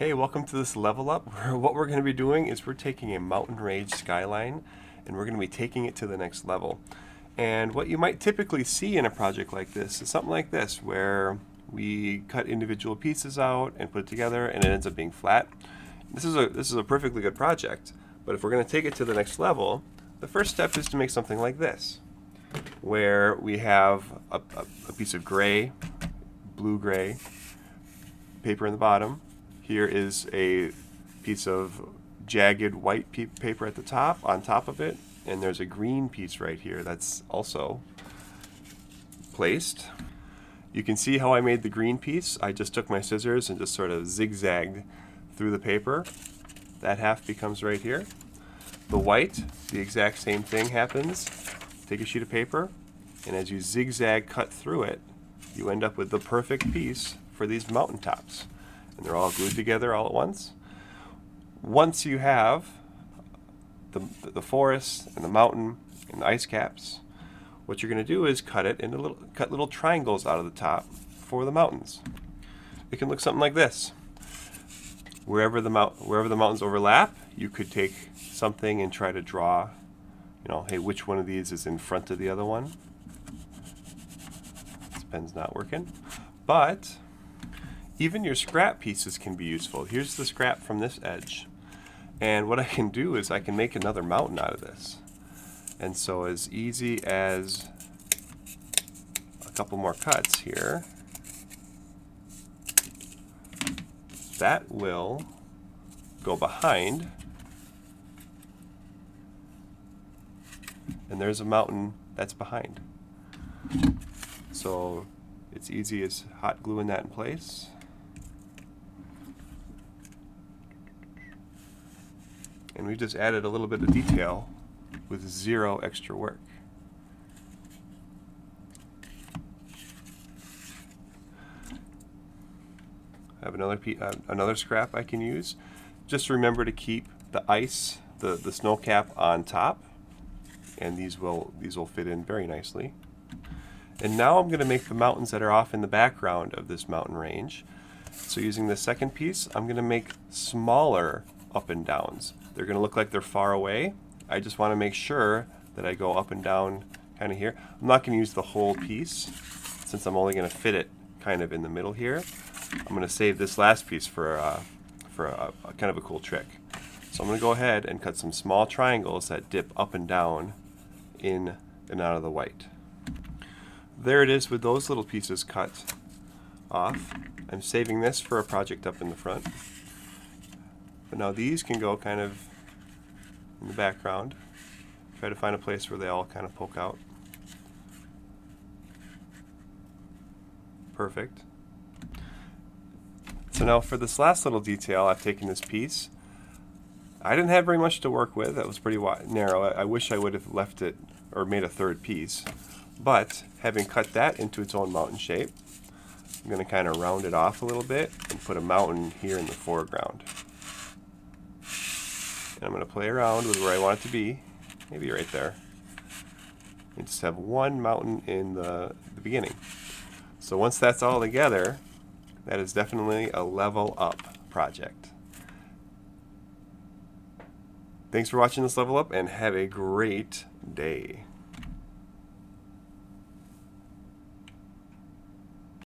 Hey, welcome to this level up. What we're going to be doing is we're taking a mountain range skyline and we're going to be taking it to the next level. And what you might typically see in a project like this is something like this, where we cut individual pieces out and put it together and it ends up being flat. This is a perfectly good project, but if we're going to take it to the next level, the first step is to make something like this, where we have a piece of gray, blue-gray paper in the bottom. Here is a piece of jagged white paper at the top, on top of it, and there's a green piece right here that's also placed. You can see how I made the green piece. I just took my scissors and just sort of zigzagged through the paper. That half becomes right here. The white, the exact same thing happens. Take a sheet of paper, and as you zigzag cut through it, you end up with the perfect piece for these mountaintops. And they're all glued together all at once. Once you have the forest and the mountain and the ice caps, what you're going to do is cut little triangles out of the top for the mountains. It can look something like this. Wherever the mountains overlap, you could take something and try to draw, hey, which one of these is in front of the other one. This pen's not working, but even your scrap pieces can be useful. Here's the scrap from this edge. And what I can do is I can make another mountain out of this. And so as easy as a couple more cuts here, that will go behind. And there's a mountain that's behind. So it's easy as hot gluing that in place. And we just added a little bit of detail with zero extra work. I have another scrap I can use. Just remember to keep the ice, the snow cap on top, and these will fit in very nicely. And now I'm going to make the mountains that are off in the background of this mountain range. So using the second piece, I'm going to make smaller up and downs. They're going to look like they're far away. I just want to make sure that I go up and down kind of here. I'm not going to use the whole piece since I'm only going to fit it kind of in the middle here. I'm going to save this last piece for a kind of a cool trick. So I'm going to go ahead and cut some small triangles that dip up and down in and out of the white. There it is with those little pieces cut off. I'm saving this for a project up in the front. But now these can go kind of in the background. Try to find a place where they all kind of poke out. Perfect. So now for this last little detail, I've taken this piece. I didn't have very much to work with. That was pretty narrow. I wish I would have left it or made a third piece. But having cut that into its own mountain shape, I'm going to kind of round it off a little bit and put a mountain here in the foreground. And I'm going to play around with where I want it to be, maybe right there. And just have one mountain in the beginning. So once that's all together, that is definitely a level up project. Thanks for watching this level up and have a great day.